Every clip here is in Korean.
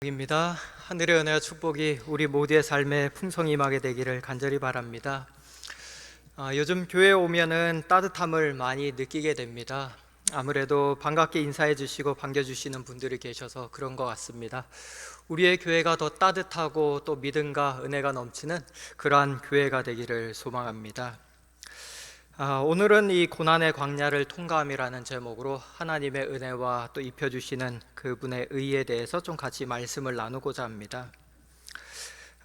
입니다. 하늘의 은혜와 축복이 우리 모두의 삶에 풍성히 임하게 되기를 간절히 바랍니다. 요즘 교회에 오면은 따뜻함을 많이 느끼게 됩니다. 아무래도 반갑게 인사해 주시고 반겨주시는 분들이 계셔서 그런 것 같습니다. 우리의 교회가 더 따뜻하고 또 믿음과 은혜가 넘치는 그러한 교회가 되기를 소망합니다. 오늘은 이 고난의 광야를 통과함이라는 제목으로 하나님의 은혜와 또 입혀주시는 그분의 의에 대해서 좀 같이 말씀을 나누고자 합니다.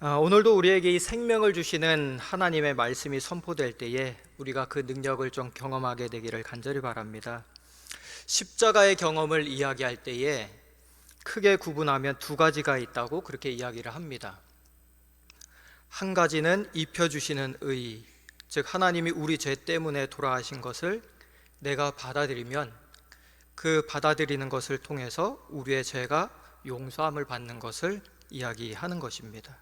오늘도 우리에게 이 생명을 주시는 하나님의 말씀이 선포될 때에 우리가 그 능력을 좀 경험하게 되기를 간절히 바랍니다. 십자가의 경험을 이야기할 때에 크게 구분하면 두 가지가 있다고 그렇게 이야기를 합니다. 한 가지는 입혀주시는 의, 즉 하나님이 우리 죄 때문에 돌아가신 것을 내가 받아들이면 그 받아들이는 것을 통해서 우리의 죄가 용서함을 받는 것을 이야기하는 것입니다.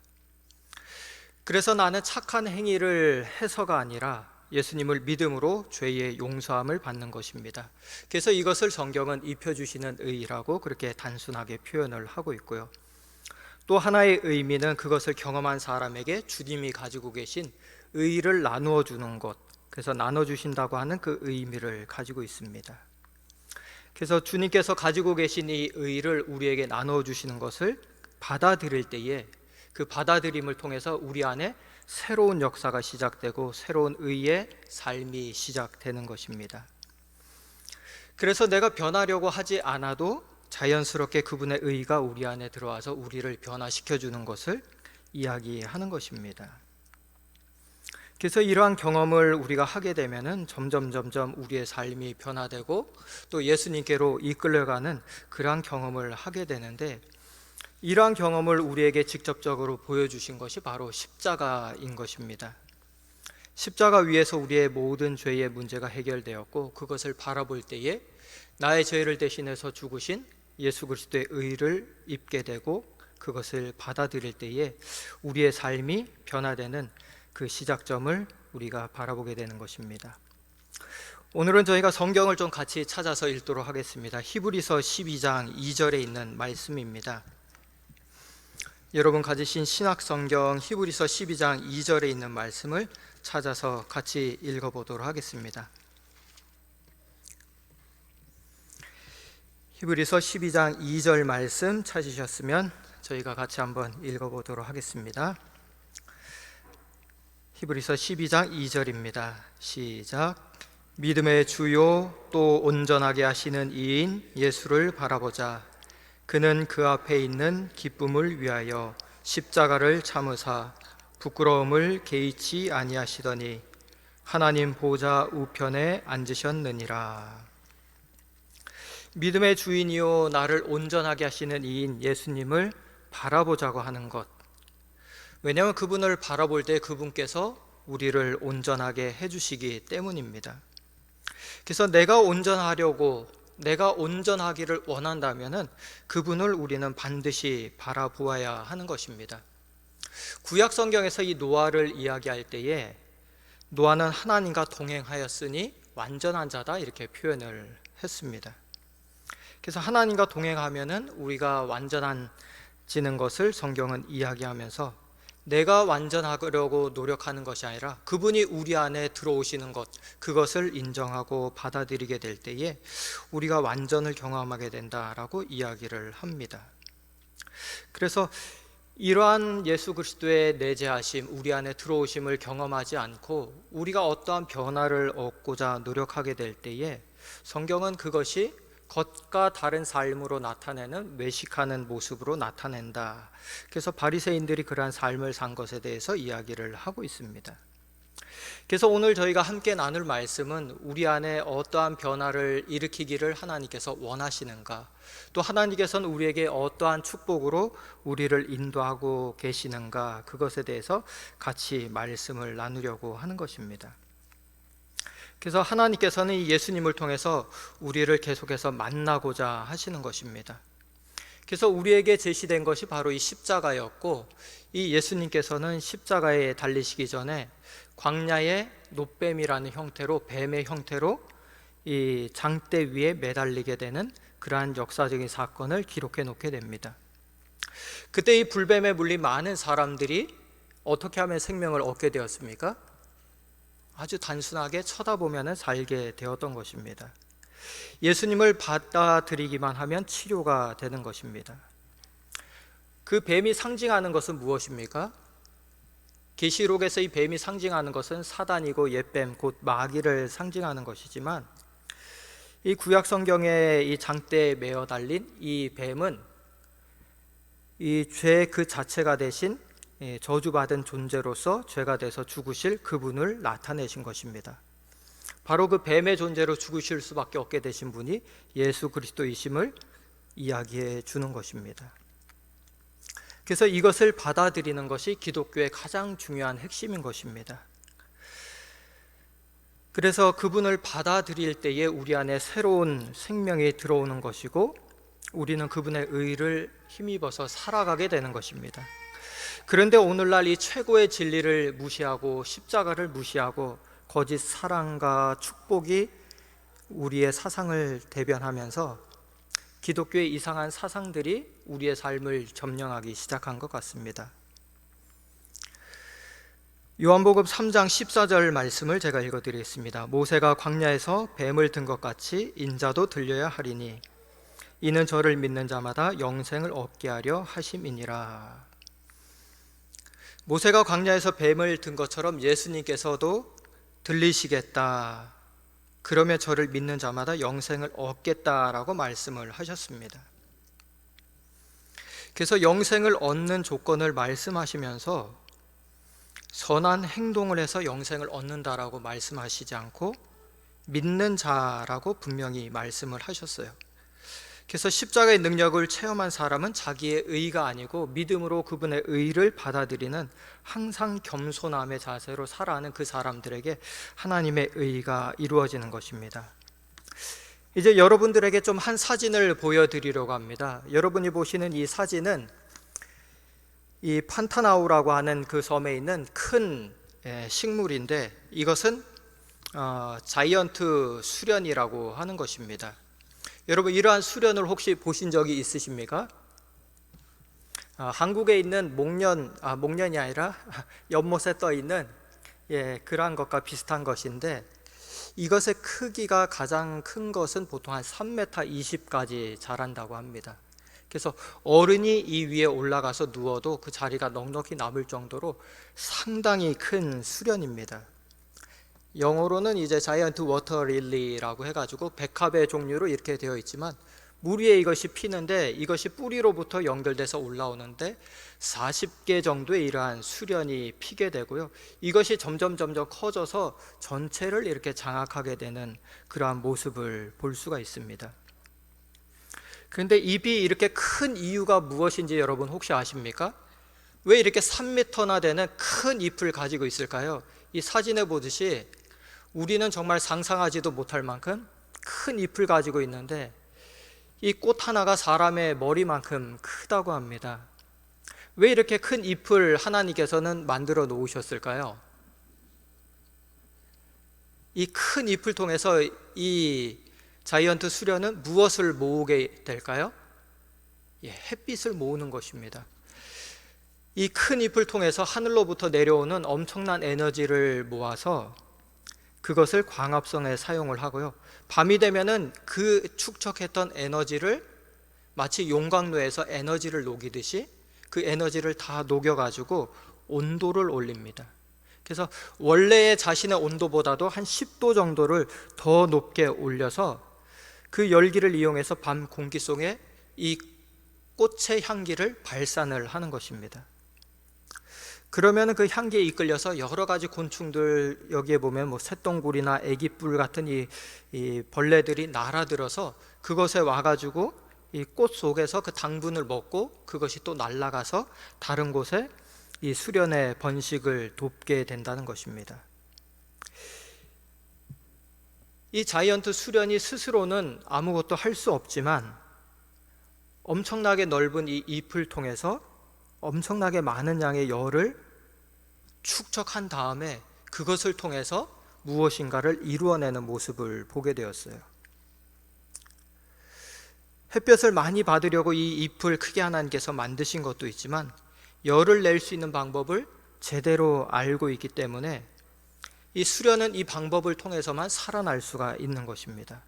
그래서 나는 착한 행위를 해서가 아니라 예수님을 믿음으로 죄의 용서함을 받는 것입니다. 그래서 이것을 성경은 입혀주시는 의라고 그렇게 단순하게 표현을 하고 있고요. 또 하나의 의미는 그것을 경험한 사람에게 주님이 가지고 계신 의를 나누어 주는 것, 그래서 나눠주신다고 하는 그 의미를 가지고 있습니다. 그래서 주님께서 가지고 계신 이 의를 우리에게 나누어 주시는 것을 받아들일 때에 그 받아들임을 통해서 우리 안에 새로운 역사가 시작되고 새로운 의의 삶이 시작되는 것입니다. 그래서 내가 변하려고 하지 않아도 자연스럽게 그분의 의가 우리 안에 들어와서 우리를 변화시켜 주는 것을 이야기하는 것입니다. 그래서 이러한 경험을 우리가 하게 되면은 점점 우리의 삶이 변화되고 또 예수님께로 이끌려가는 그러한 경험을 하게 되는데, 이러한 경험을 우리에게 직접적으로 보여주신 것이 바로 십자가인 것입니다. 십자가 위에서 우리의 모든 죄의 문제가 해결되었고, 그것을 바라볼 때에 나의 죄를 대신해서 죽으신 예수 그리스도의 의를 입게 되고 그것을 받아들일 때에 우리의 삶이 변화되는 그 시작점을 우리가 바라보게 되는 것입니다. 오늘은 저희가 성경을 좀 같이 찾아서 읽도록 하겠습니다. 히브리서 12장 2절에 있는 말씀입니다. 여러분 가지신 신학성경 히브리서 12장 2절에 있는 말씀을 찾아서 같이 읽어보도록 하겠습니다. 히브리서 12장 2절 말씀 찾으셨으면 저희가 같이 한번 읽어보도록 하겠습니다. 히브리서 12장 2절입니다. 시작. 믿음의 주요 또 온전하게 하시는 이인 예수를 바라보자. 그는 그 앞에 있는 기쁨을 위하여 십자가를 참으사 부끄러움을 개의치 아니하시더니 하나님 보좌 우편에 앉으셨느니라. 믿음의 주인이요 나를 온전하게 하시는 이인 예수님을 바라보자고 하는 것, 왜냐하면 그분을 바라볼 때 그분께서 우리를 온전하게 해주시기 때문입니다. 그래서 내가 온전하기를 원한다면 그분을 우리는 반드시 바라보아야 하는 것입니다. 구약 성경에서 이 노아를 이야기할 때에 노아는 하나님과 동행하였으니 완전한 자다 이렇게 표현을 했습니다. 그래서 하나님과 동행하면은 우리가 완전해지는 것을 성경은 이야기하면서 내가 완전하려고 노력하는 것이 아니라 그분이 우리 안에 들어오시는 것, 그것을 인정하고 받아들이게 될 때에 우리가 완전을 경험하게 된다라고 이야기를 합니다. 그래서 이러한 예수 그리스도의 내재하심, 우리 안에 들어오심을 경험하지 않고 우리가 어떠한 변화를 얻고자 노력하게 될 때에 성경은 그것이 겉과 다른 삶으로 나타내는 외식하는 모습으로 나타낸다. 그래서 바리새인들이 그러한 삶을 산 것에 대해서 이야기를 하고 있습니다. 그래서 오늘 저희가 함께 나눌 말씀은 우리 안에 어떠한 변화를 일으키기를 하나님께서 원하시는가, 또 하나님께서는 우리에게 어떠한 축복으로 우리를 인도하고 계시는가, 그것에 대해서 같이 말씀을 나누려고 하는 것입니다. 그래서 하나님께서는 이 예수님을 통해서 우리를 계속해서 만나고자 하시는 것입니다. 그래서 우리에게 제시된 것이 바로 이 십자가였고, 이 예수님께서는 십자가에 달리시기 전에 광야의 놋뱀이라는 형태로, 뱀의 형태로 이 장대 위에 매달리게 되는 그러한 역사적인 사건을 기록해 놓게 됩니다. 그때 이 불뱀에 물린 많은 사람들이 어떻게 하면 생명을 얻게 되었습니까? 아주 단순하게 쳐다보면 살게 되었던 것입니다. 예수님을 받아들이기만 하면 치료가 되는 것입니다. 그 뱀이 상징하는 것은 무엇입니까? 계시록에서 이 뱀이 상징하는 것은 사단이고 옛뱀 곧 마귀를 상징하는 것이지만, 이 구약 성경의 이 장대에 매어 달린 이 뱀은 이 죄 그 자체가 되신 저주받은 존재로서 죄가 돼서 죽으실 그분을 나타내신 것입니다. 바로 그 뱀의 존재로 죽으실 수밖에 없게 되신 분이 예수 그리스도이심을 이야기해 주는 것입니다. 그래서 이것을 받아들이는 것이 기독교의 가장 중요한 핵심인 것입니다. 그래서 그분을 받아들일 때에 우리 안에 새로운 생명이 들어오는 것이고, 우리는 그분의 의를 힘입어서 살아가게 되는 것입니다. 그런데 오늘날 이 최고의 진리를 무시하고 십자가를 무시하고 거짓 사랑과 축복이 우리의 사상을 대변하면서 기독교의 이상한 사상들이 우리의 삶을 점령하기 시작한 것 같습니다. 요한복음 3장 14절 말씀을 제가 읽어드리겠습니다. 모세가 광야에서 뱀을 든 것 같이 인자도 들려야 하리니 이는 저를 믿는 자마다 영생을 얻게 하려 하심이니라. 모세가 광야에서 뱀을 든 것처럼 예수님께서도 들리시겠다, 그러면 저를 믿는 자마다 영생을 얻겠다라고 말씀을 하셨습니다. 그래서 영생을 얻는 조건을 말씀하시면서 선한 행동을 해서 영생을 얻는다라고 말씀하시지 않고 믿는 자라고 분명히 말씀을 하셨어요. 그래서 십자가의 능력을 체험한 사람은 자기의 의가 아니고 믿음으로 그분의 의를 받아들이는 항상 겸손함의 자세로 살아가는 그 사람들에게 하나님의 의가 이루어지는 것입니다. 이제 여러분들에게 좀 한 사진을 보여드리려고 합니다. 여러분이 보시는 이 사진은 이 판타나우라고 하는 그 섬에 있는 큰 식물인데, 이것은 자이언트 수련이라고 하는 것입니다. 여러분, 이러한 수련을 혹시 보신 적이 있으십니까? 한국에 있는 목련이 아니라 연못에 떠 있는 그러한 것과 비슷한 것인데, 이것의 크기가 가장 큰 것은 보통 한 3m 20까지 자란다고 합니다. 그래서 어른이 이 위에 올라가서 누워도 그 자리가 넉넉히 남을 정도로 상당히 큰 수련입니다. 영어로는 이제 자이언트 워터 릴리라고 해가지고 백합의 종류로 이렇게 되어 있지만, 물 위에 이것이 피는데 이것이 뿌리로부터 연결돼서 올라오는데 40개 정도의 이러한 수련이 피게 되고요, 이것이 점점 커져서 전체를 이렇게 장악하게 되는 그러한 모습을 볼 수가 있습니다. 그런데 잎이 이렇게 큰 이유가 무엇인지 여러분 혹시 아십니까? 왜 이렇게 3m나 되는 큰 잎을 가지고 있을까요? 이 사진에 보듯이 우리는 정말 상상하지도 못할 만큼 큰 잎을 가지고 있는데, 이 꽃 하나가 사람의 머리만큼 크다고 합니다. 왜 이렇게 큰 잎을 하나님께서는 만들어 놓으셨을까요? 이 큰 잎을 통해서 이 자이언트 수련은 무엇을 모으게 될까요? 햇빛을 모으는 것입니다. 이 큰 잎을 통해서 하늘로부터 내려오는 엄청난 에너지를 모아서 그것을 광합성에 사용을 하고요, 밤이 되면은 그 축적했던 에너지를 마치 용광로에서 에너지를 녹이듯이 그 에너지를 다 녹여가지고 온도를 올립니다. 그래서 원래의 자신의 온도보다도 한 10도 정도를 더 높게 올려서 그 열기를 이용해서 밤 공기 속에 이 꽃의 향기를 발산을 하는 것입니다. 그러면 그 향기에 이끌려서 여러 가지 곤충들, 여기에 보면 뭐 새똥굴이나 애기뿔 같은 이 벌레들이 날아들어서 그것에 와가지고 이 꽃 속에서 그 당분을 먹고 그것이 또 날아가서 다른 곳에 이 수련의 번식을 돕게 된다는 것입니다. 이 자이언트 수련이 스스로는 아무것도 할 수 없지만 엄청나게 넓은 이 잎을 통해서 엄청나게 많은 양의 열을 축적한 다음에 그것을 통해서 무엇인가를 이루어내는 모습을 보게 되었어요. 햇볕을 많이 받으려고 이 잎을 크게 하나님께서 만드신 것도 있지만 열을 낼 수 있는 방법을 제대로 알고 있기 때문에 이 수련은 이 방법을 통해서만 살아날 수가 있는 것입니다.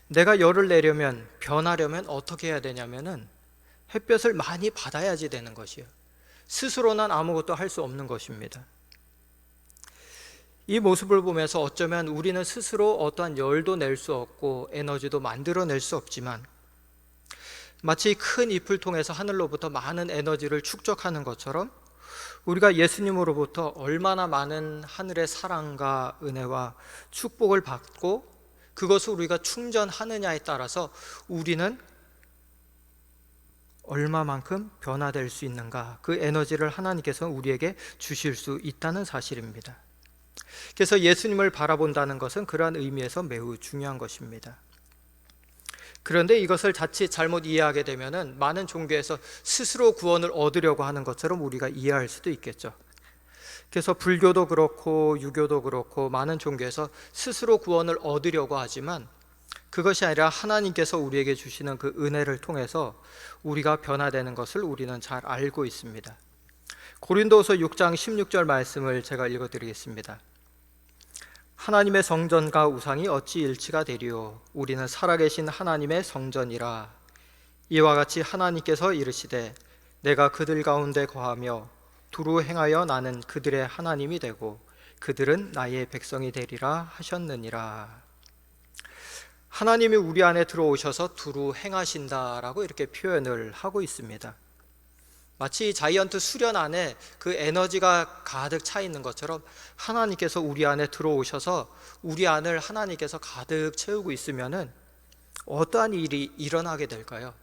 내가 열을 내려면, 변하려면 어떻게 해야 되냐면은 햇볕을 많이 받아야지 되는 것이에요. 스스로는 아무것도 할 수 없는 것입니다. 이 모습을 보면서 어쩌면 우리는 스스로 어떠한 열도 낼 수 없고 에너지도 만들어낼 수 없지만 마치 큰 잎을 통해서 하늘로부터 많은 에너지를 축적하는 것처럼 우리가 예수님으로부터 얼마나 많은 하늘의 사랑과 은혜와 축복을 받고 그것을 우리가 충전하느냐에 따라서 우리는 얼마만큼 변화될 수 있는가, 그 에너지를 하나님께서 우리에게 주실 수 있다는 사실입니다. 그래서 예수님을 바라본다는 것은 그러한 의미에서 매우 중요한 것입니다. 그런데 이것을 자칫 잘못 이해하게 되면 많은 종교에서 스스로 구원을 얻으려고 하는 것처럼 우리가 이해할 수도 있겠죠. 그래서 불교도 그렇고 유교도 그렇고 많은 종교에서 스스로 구원을 얻으려고 하지만 그것이 아니라 하나님께서 우리에게 주시는 그 은혜를 통해서 우리가 변화되는 것을 우리는 잘 알고 있습니다. 고린도후서 6장 16절 말씀을 제가 읽어드리겠습니다. 하나님의 성전과 우상이 어찌 일치가 되리요? 우리는 살아계신 하나님의 성전이라. 이와 같이 하나님께서 이르시되 내가 그들 가운데 거하며 두루 행하여 나는 그들의 하나님이 되고 그들은 나의 백성이 되리라 하셨느니라. 하나님이 우리 안에 들어오셔서 두루 행하신다라고 이렇게 표현을 하고 있습니다. 마치 자이언트 수련 안에 그 에너지가 가득 차 있는 것처럼 하나님께서 우리 안에 들어오셔서 우리 안을 하나님께서 가득 채우고 있으면은 어떠한 일이 일어나게 될까요?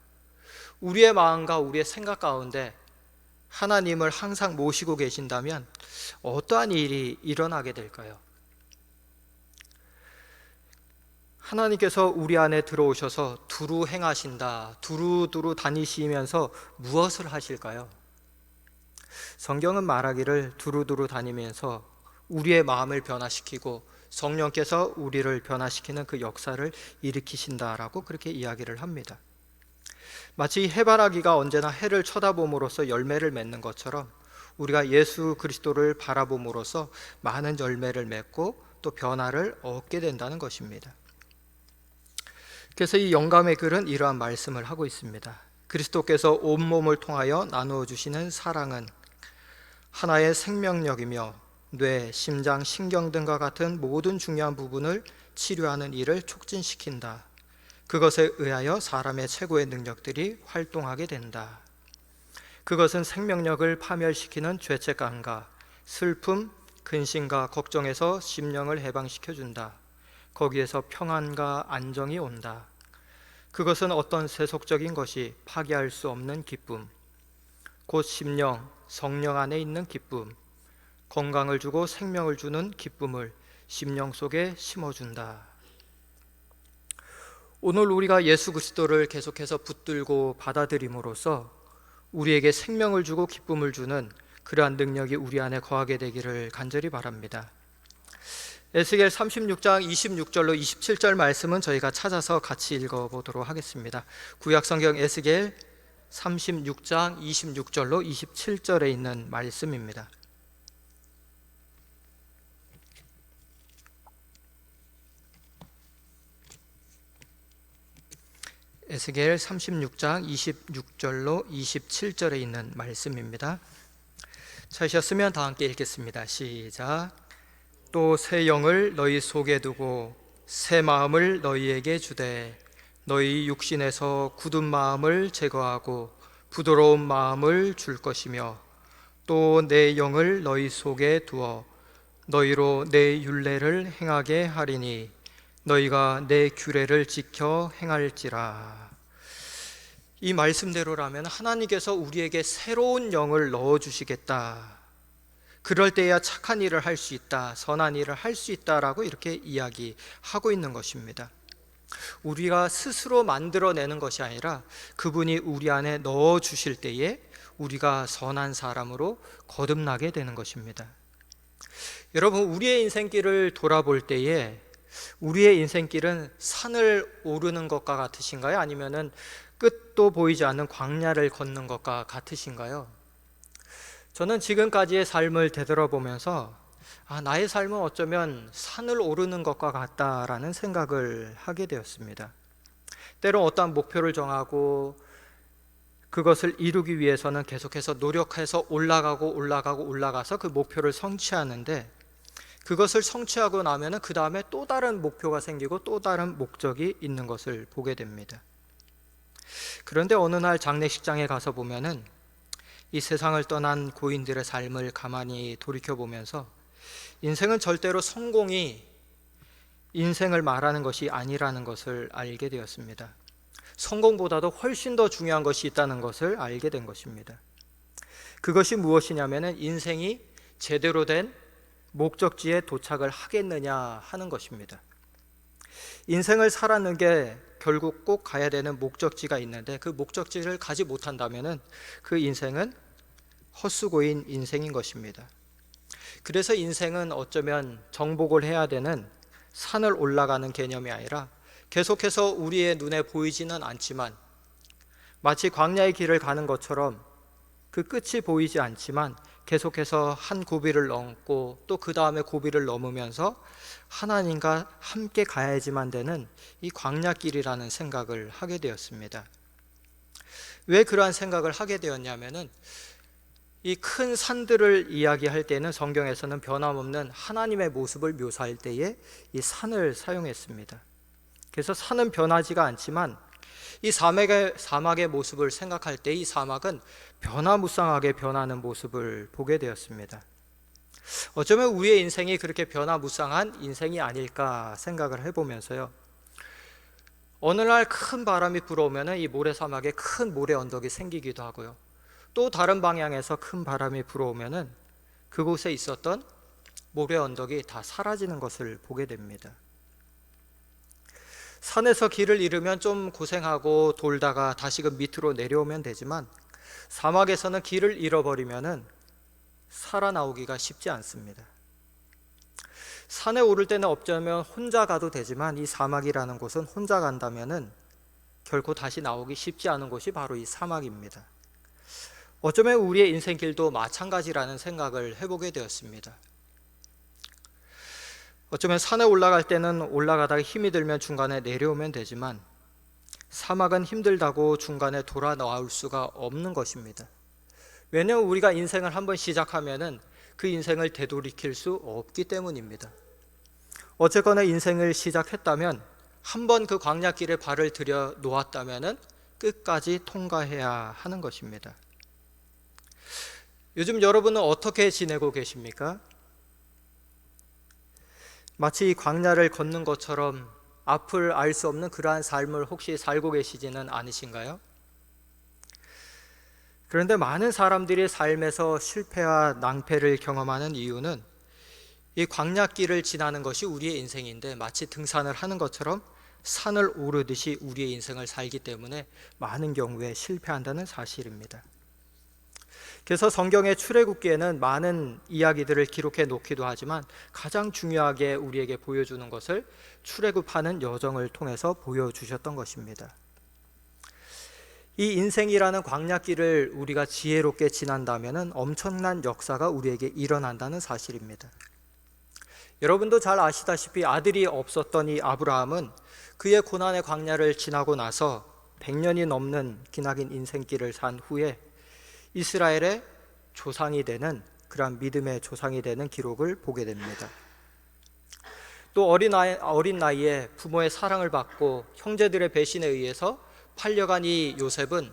우리의 마음과 우리의 생각 가운데 하나님을 항상 모시고 계신다면 어떠한 일이 일어나게 될까요? 하나님께서 우리 안에 들어오셔서 두루 행하신다, 두루두루 다니시면서 무엇을 하실까요? 성경은 말하기를 두루두루 다니면서 우리의 마음을 변화시키고 성령께서 우리를 변화시키는 그 역사를 일으키신다라고 그렇게 이야기를 합니다. 마치 해바라기가 언제나 해를 쳐다봄으로써 열매를 맺는 것처럼 우리가 예수 그리스도를 바라봄으로써 많은 열매를 맺고 또 변화를 얻게 된다는 것입니다. 그래서 이 영감의 글은 이러한 말씀을 하고 있습니다. 그리스도께서 온몸을 통하여 나누어 주시는 사랑은 하나의 생명력이며 뇌, 심장, 신경 등과 같은 모든 중요한 부분을 치료하는 일을 촉진시킨다. 그것에 의하여 사람의 최고의 능력들이 활동하게 된다. 그것은 생명력을 파멸시키는 죄책감과 슬픔, 근심과 걱정에서 심령을 해방시켜준다. 거기에서 평안과 안정이 온다. 그것은 어떤 세속적인 것이 파괴할 수 없는 기쁨, 곧 심령, 성령 안에 있는 기쁨, 건강을 주고 생명을 주는 기쁨을 심령 속에 심어준다. 오늘 우리가 예수 그리스도를 계속해서 붙들고 받아들임으로써 우리에게 생명을 주고 기쁨을 주는 그러한 능력이 우리 안에 거하게 되기를 간절히 바랍니다. 에스겔 36장 26절로 27절 말씀은 저희가 찾아서 같이 읽어보도록 하겠습니다. 구약성경 에스겔 36장 26절로 27절에 있는 말씀입니다. 에스겔 36장 26절로 27절에 있는 말씀입니다. 찾으셨으면 다 함께 읽겠습니다. 시작. 또 새 영을 너희 속에 두고 새 마음을 너희에게 주되 너희 육신에서 굳은 마음을 제거하고 부드러운 마음을 줄 것이며 또 내 영을 너희 속에 두어 너희로 내 율례를 행하게 하리니 너희가 내 규례를 지켜 행할지라. 이 말씀대로라면 하나님께서 우리에게 새로운 영을 넣어주시겠다. 그럴 때야 착한 일을 할 수 있다, 선한 일을 할 수 있다라고 이렇게 이야기하고 있는 것입니다. 우리가 스스로 만들어내는 것이 아니라 그분이 우리 안에 넣어주실 때에 우리가 선한 사람으로 거듭나게 되는 것입니다. 여러분, 우리의 인생길을 돌아볼 때에 우리의 인생길은 산을 오르는 것과 같으신가요? 아니면은 끝도 보이지 않는 광야를 걷는 것과 같으신가요? 저는 지금까지의 삶을 되돌아보면서 나의 삶은 어쩌면 산을 오르는 것과 같다라는 생각을 하게 되었습니다. 때로 어떠한 목표를 정하고 그것을 이루기 위해서는 계속해서 노력해서 올라가서 그 목표를 성취하는데, 그것을 성취하고 나면은 그 다음에 또 다른 목표가 생기고 또 다른 목적이 있는 것을 보게 됩니다. 그런데 어느 날 장례식장에 가서 보면은 이 세상을 떠난 고인들의 삶을 가만히 돌이켜보면서 인생은 절대로 성공이 인생을 말하는 것이 아니라는 것을 알게 되었습니다. 성공보다도 훨씬 더 중요한 것이 있다는 것을 알게 된 것입니다. 그것이 무엇이냐면은 인생이 제대로 된 목적지에 도착을 하겠느냐 하는 것입니다. 인생을 살아가는 게 결국 꼭 가야 되는 목적지가 있는데, 그 목적지를 가지 못한다면은 그 인생은 헛수고인 인생인 것입니다. 그래서 인생은 어쩌면 정복을 해야 되는 산을 올라가는 개념이 아니라 계속해서 우리의 눈에 보이지는 않지만 마치 광야의 길을 가는 것처럼 그 끝이 보이지 않지만 계속해서 한 고비를 넘고 또 그 다음에 고비를 넘으면서 하나님과 함께 가야지만 되는 이 광야길이라는 생각을 하게 되었습니다. 왜 그러한 생각을 하게 되었냐면은 이 큰 산들을 이야기할 때는 성경에서는 변함없는 하나님의 모습을 묘사할 때에 이 산을 사용했습니다. 그래서 산은 변하지가 않지만 이 사막의 모습을 생각할 때 이 사막은 변화무쌍하게 변하는 모습을 보게 되었습니다. 어쩌면 우리의 인생이 그렇게 변화무쌍한 인생이 아닐까 생각을 해보면서요, 어느 날 큰 바람이 불어오면 이 모래사막에 큰 모래 언덕이 생기기도 하고요, 또 다른 방향에서 큰 바람이 불어오면 그곳에 있었던 모래 언덕이 다 사라지는 것을 보게 됩니다. 산에서 길을 잃으면 좀 고생하고 돌다가 다시금 밑으로 내려오면 되지만 사막에서는 길을 잃어버리면 살아나오기가 쉽지 않습니다. 산에 오를 때는 어쩌면 혼자 가도 되지만 이 사막이라는 곳은 혼자 간다면 결코 다시 나오기 쉽지 않은 곳이 바로 이 사막입니다. 어쩌면 우리의 인생길도 마찬가지라는 생각을 해보게 되었습니다. 어쩌면 산에 올라갈 때는 올라가다가 힘이 들면 중간에 내려오면 되지만 사막은 힘들다고 중간에 돌아 나올 수가 없는 것입니다. 왜냐하면 우리가 인생을 한번 시작하면은 그 인생을 되돌이킬 수 없기 때문입니다. 어쨌거나 인생을 시작했다면 한번 그 광야길에 발을 들여 놓았다면은 끝까지 통과해야 하는 것입니다. 요즘 여러분은 어떻게 지내고 계십니까? 마치 광야를 걷는 것처럼 앞을 알 수 없는 그러한 삶을 혹시 살고 계시지는 않으신가요? 그런데 많은 사람들이 삶에서 실패와 낭패를 경험하는 이유는 이 광야길을 지나는 것이 우리의 인생인데 마치 등산을 하는 것처럼 산을 오르듯이 우리의 인생을 살기 때문에 많은 경우에 실패한다는 사실입니다. 그래서 성경의 출애굽기에는 많은 이야기들을 기록해 놓기도 하지만 가장 중요하게 우리에게 보여주는 것을 출애굽하는 여정을 통해서 보여주셨던 것입니다. 이 인생이라는 광야길을 우리가 지혜롭게 지난다면 엄청난 역사가 우리에게 일어난다는 사실입니다. 여러분도 잘 아시다시피 아들이 없었던 이 아브라함은 그의 고난의 광야를 지나고 나서 100년이 넘는 기나긴 인생길을 산 후에 이스라엘의 조상이 되는, 그러한 믿음의 조상이 되는 기록을 보게 됩니다. 또 어린 나이에 부모의 사랑을 받고 형제들의 배신에 의해서 팔려간 이 요셉은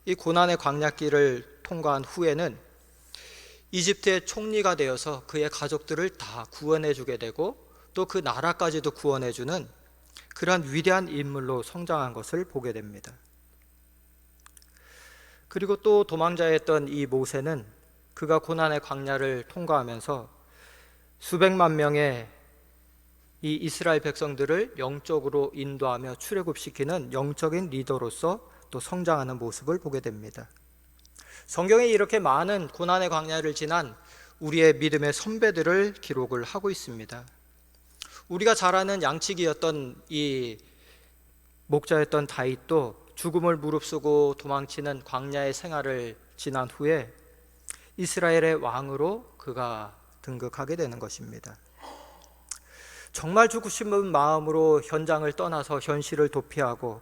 이 고난의 광야길을 통과한 후에는 이집트의 총리가 되어서 그의 가족들을 다 구원해 주게 되고 또 그 나라까지도 구원해 주는 그러한 위대한 인물로 성장한 것을 보게 됩니다. 그리고 또 도망자였던 이 모세는 그가 고난의 광야를 통과하면서 수백만 명의 이 이스라엘 백성들을 영적으로 인도하며 출애굽시키는 영적인 리더로서 또 성장하는 모습을 보게 됩니다. 성경에 이렇게 많은 고난의 광야를 지난 우리의 믿음의 선배들을 기록을 하고 있습니다. 우리가 잘 아는 양치기였던 이 목자였던 다윗도 죽음을 무릅쓰고 도망치는 광야의 생활을 지난 후에 이스라엘의 왕으로 그가 등극하게 되는 것입니다. 정말 죽고 싶은 마음으로 현장을 떠나서 현실을 도피하고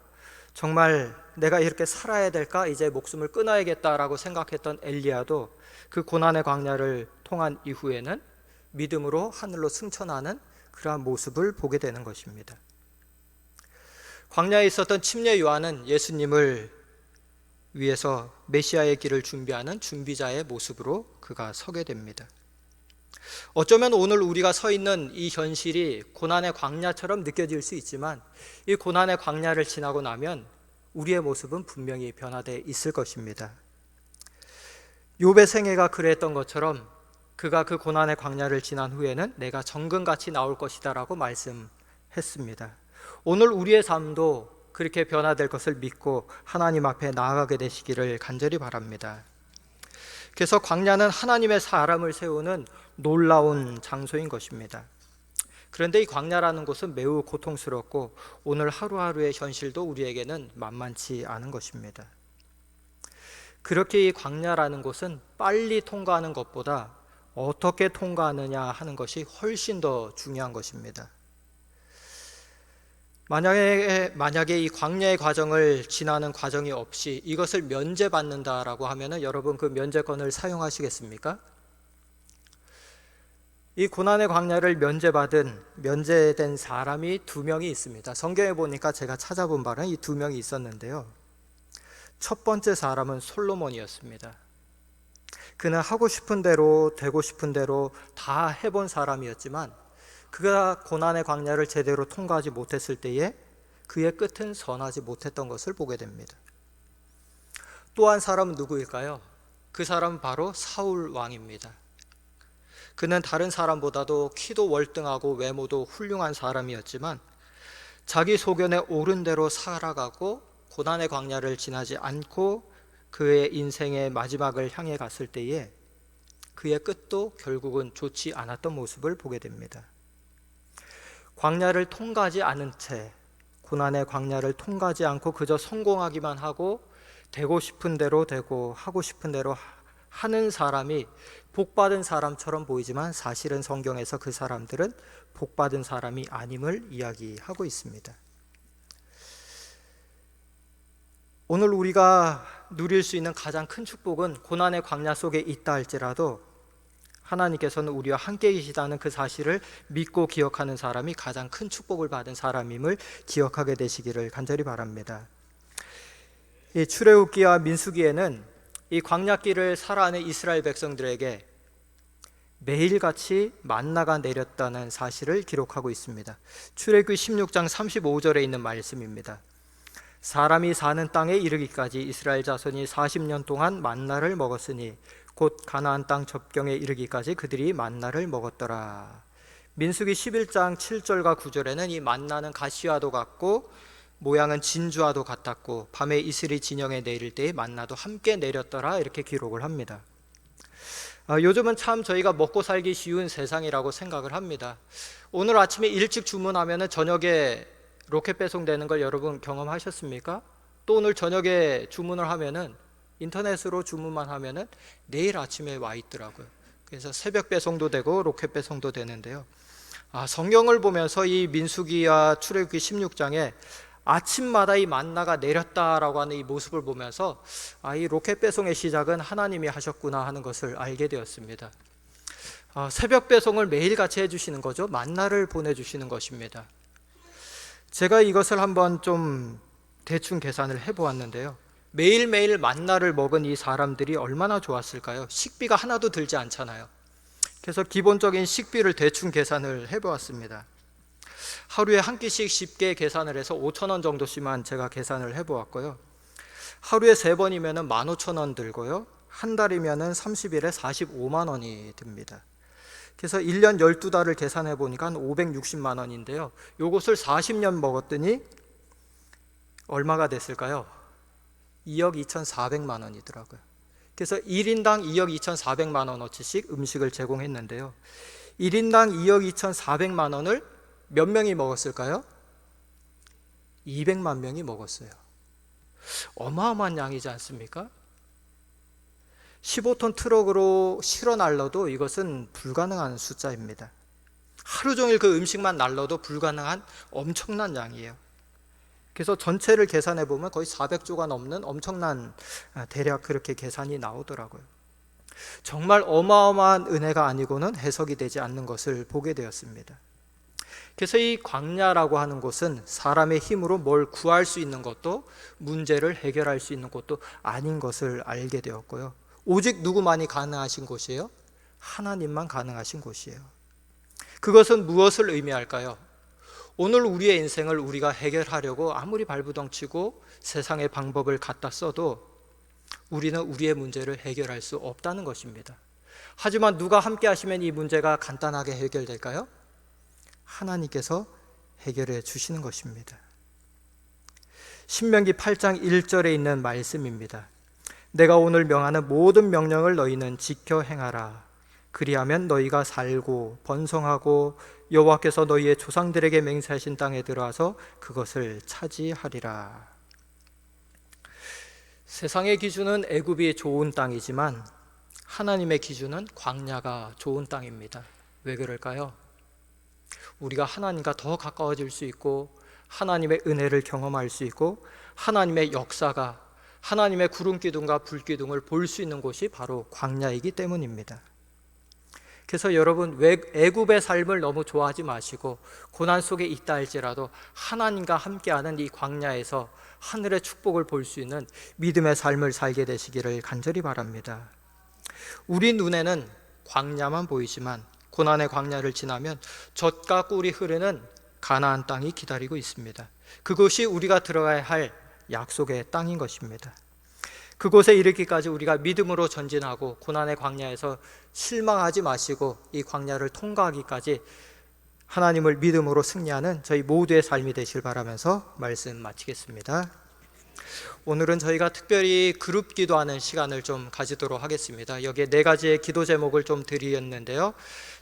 정말 내가 이렇게 살아야 될까? 이제 목숨을 끊어야겠다라고 생각했던 엘리야도 그 고난의 광야를 통한 이후에는 믿음으로 하늘로 승천하는 그러한 모습을 보게 되는 것입니다. 광야에 있었던 침례 요한은 예수님을 위해서 메시아의 길을 준비하는 준비자의 모습으로 그가 서게 됩니다. 어쩌면 오늘 우리가 서 있는 이 현실이 고난의 광야처럼 느껴질 수 있지만 이 고난의 광야를 지나고 나면 우리의 모습은 분명히 변화되어 있을 것입니다. 욥의 생애가 그랬던 것처럼 그가 그 고난의 광야를 지난 후에는 내가 정금같이 나올 것이다 라고 말씀했습니다. 오늘 우리의 삶도 그렇게 변화될 것을 믿고 하나님 앞에 나아가게 되시기를 간절히 바랍니다. 그래서 광야는 하나님의 사람을 세우는 놀라운 장소인 것입니다. 그런데 이 광야라는 곳은 매우 고통스럽고 오늘 하루하루의 현실도 우리에게는 만만치 않은 것입니다. 그렇게 이 광야라는 곳은 빨리 통과하는 것보다 어떻게 통과하느냐 하는 것이 훨씬 더 중요한 것입니다. 만약에 이 광야의 과정을 지나는 과정이 없이 이것을 면제받는다라고 하면은 여러분 그 면제권을 사용하시겠습니까? 이 고난의 광야를 면제된 사람이 두 명이 있습니다. 성경에 보니까 제가 찾아본 바는 이 두 명이 있었는데요. 첫 번째 사람은 솔로몬이었습니다. 그는 하고 싶은 대로 되고 싶은 대로 다 해본 사람이었지만 그가 고난의 광야를 제대로 통과하지 못했을 때에 그의 끝은 선하지 못했던 것을 보게 됩니다. 또 한 사람은 누구일까요? 그 사람은 바로 사울 왕입니다. 그는 다른 사람보다도 키도 월등하고 외모도 훌륭한 사람이었지만 자기 소견에 옳은 대로 살아가고 고난의 광야를 지나지 않고 그의 인생의 마지막을 향해 갔을 때에 그의 끝도 결국은 좋지 않았던 모습을 보게 됩니다. 광야를 통과하지 않은 채 고난의 광야를 통과하지 않고 그저 성공하기만 하고 되고 싶은 대로 되고 하고 싶은 대로 하는 사람이 복받은 사람처럼 보이지만 사실은 성경에서 그 사람들은 복받은 사람이 아님을 이야기하고 있습니다. 오늘 우리가 누릴 수 있는 가장 큰 축복은 고난의 광야 속에 있다 할지라도 하나님께서는 우리와 함께 계시다는 그 사실을 믿고 기억하는 사람이 가장 큰 축복을 받은 사람임을 기억하게 되시기를 간절히 바랍니다. 이 출애굽기와 민수기에는 이 광야길을 살아가는 이스라엘 백성들에게 매일같이 만나가 내렸다는 사실을 기록하고 있습니다. 출애굽기 16장 35절에 있는 말씀입니다. 사람이 사는 땅에 이르기까지 이스라엘 자손이 40년 동안 만나를 먹었으니 곧 가나안 땅 접경에 이르기까지 그들이 만나를 먹었더라. 민수기 11장 7절과 9절에는 이 만나는 가시와도 같고 모양은 진주와도 같았고 밤에 이슬이 진영에 내릴 때에 만나도 함께 내렸더라 이렇게 기록을 합니다. 요즘은 참 저희가 먹고 살기 쉬운 세상이라고 생각을 합니다. 오늘 아침에 일찍 주문하면 저녁에 로켓 배송되는 걸 여러분 경험하셨습니까? 또 오늘 저녁에 주문을 하면은 인터넷으로 주문만 하면은 내일 아침에 와 있더라고요. 그래서 새벽 배송도 되고 로켓 배송도 되는데요. 성경을 보면서 이 민수기와 출애굽기 16장에 아침마다 이 만나가 내렸다라고 하는 이 모습을 보면서 이 로켓 배송의 시작은 하나님이 하셨구나 하는 것을 알게 되었습니다. 새벽 배송을 매일같이 해주시는 거죠. 만나를 보내주시는 것입니다. 제가 이것을 한번 좀 대충 계산을 해보았는데요. 매일매일 만나를 먹은 이 사람들이 얼마나 좋았을까요? 식비가 하나도 들지 않잖아요. 그래서 기본적인 식비를 대충 계산을 해보았습니다. 하루에 한 끼씩 쉽게 계산을 해서 5,000원 정도씩만 제가 계산을 해보았고요. 하루에 3번이면 15,000원 들고요. 한 달이면 30일에 45만 원이 듭니다. 그래서 1년 12달을 계산해 보니까 한 560만 원인데요. 요것을 40년 먹었더니 얼마가 됐을까요? 2억 2,400만 원이더라고요. 그래서 1인당 2억 2,400만 원어치씩 음식을 제공했는데요. 1인당 2억 2,400만 원을 몇 명이 먹었을까요? 200만 명이 먹었어요. 어마어마한 양이지 않습니까? 15톤 트럭으로 실어 날라도 이것은 불가능한 숫자입니다. 하루 종일 그 음식만 날라도 불가능한 엄청난 양이에요. 그래서 전체를 계산해 보면 거의 400조가 넘는 엄청난, 대략 그렇게 계산이 나오더라고요. 정말 어마어마한 은혜가 아니고는 해석이 되지 않는 것을 보게 되었습니다. 그래서 이 광야라고 하는 곳은 사람의 힘으로 뭘 구할 수 있는 것도 문제를 해결할 수 있는 곳도 아닌 것을 알게 되었고요. 오직 누구만이 가능하신 곳이에요? 하나님만 가능하신 곳이에요. 그것은 무엇을 의미할까요? 오늘 우리의 인생을 우리가 해결하려고 아무리 발부덩치고 세상의 방법을 갖다 써도 우리는 우리의 문제를 해결할 수 없다는 것입니다. 하지만 누가 함께 하시면 이 문제가 간단하게 해결될까요? 하나님께서 해결해 주시는 것입니다. 신명기 8장 1절에 있는 말씀입니다. 내가 오늘 명하는 모든 명령을 너희는 지켜 행하라. 그리하면 너희가 살고 번성하고 여호와께서 너희의 조상들에게 맹세하신 땅에 들어와서 그것을 차지하리라. 세상의 기준은 애굽이 좋은 땅이지만 하나님의 기준은 광야가 좋은 땅입니다. 왜 그럴까요? 우리가 하나님과 더 가까워질 수 있고 하나님의 은혜를 경험할 수 있고 하나님의 역사가, 하나님의 구름 기둥과 불 기둥을 볼 수 있는 곳이 바로 광야이기 때문입니다. 그래서 여러분, 애굽의 삶을 너무 좋아하지 마시고 고난 속에 있다 할지라도 하나님과 함께하는 이 광야에서 하늘의 축복을 볼 수 있는 믿음의 삶을 살게 되시기를 간절히 바랍니다. 우리 눈에는 광야만 보이지만 고난의 광야를 지나면 젖과 꿀이 흐르는 가나안 땅이 기다리고 있습니다. 그것이 우리가 들어가야 할 약속의 땅인 것입니다. 그곳에 이르기까지 우리가 믿음으로 전진하고 고난의 광야에서 실망하지 마시고 이 광야를 통과하기까지 하나님을 믿음으로 승리하는 저희 모두의 삶이 되시길 바라면서 말씀 마치겠습니다. 오늘은 저희가 특별히 그룹 기도하는 시간을 좀 가지도록 하겠습니다. 여기에 4가지의 기도 제목을 좀 드렸는데요.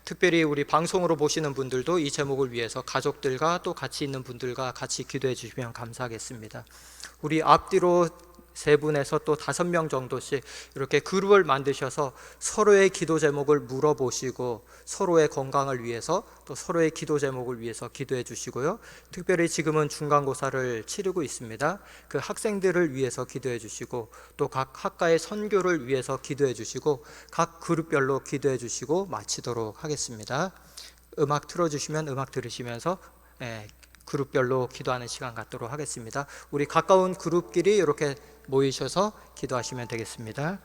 특별히 우리 방송으로 보시는 분들도 이 제목을 위해서 가족들과 또 같이 있는 분들과 같이 기도해 주시면 감사하겠습니다. 우리 앞뒤로 3분에서 또 5명 정도씩 이렇게 그룹을 만드셔서 서로의 기도 제목을 물어보시고 서로의 건강을 위해서 또 서로의 기도 제목을 위해서 기도해 주시고요. 특별히 지금은 중간고사를 치르고 있습니다. 그 학생들을 위해서 기도해 주시고 또 각 학과의 선교를 위해서 기도해 주시고 각 그룹별로 기도해 주시고 마치도록 하겠습니다. 음악 틀어주시면 음악 들으시면서 그룹별로 기도하는 시간 갖도록 하겠습니다. 우리 가까운 그룹끼리 이렇게 모이셔서 기도하시면 되겠습니다.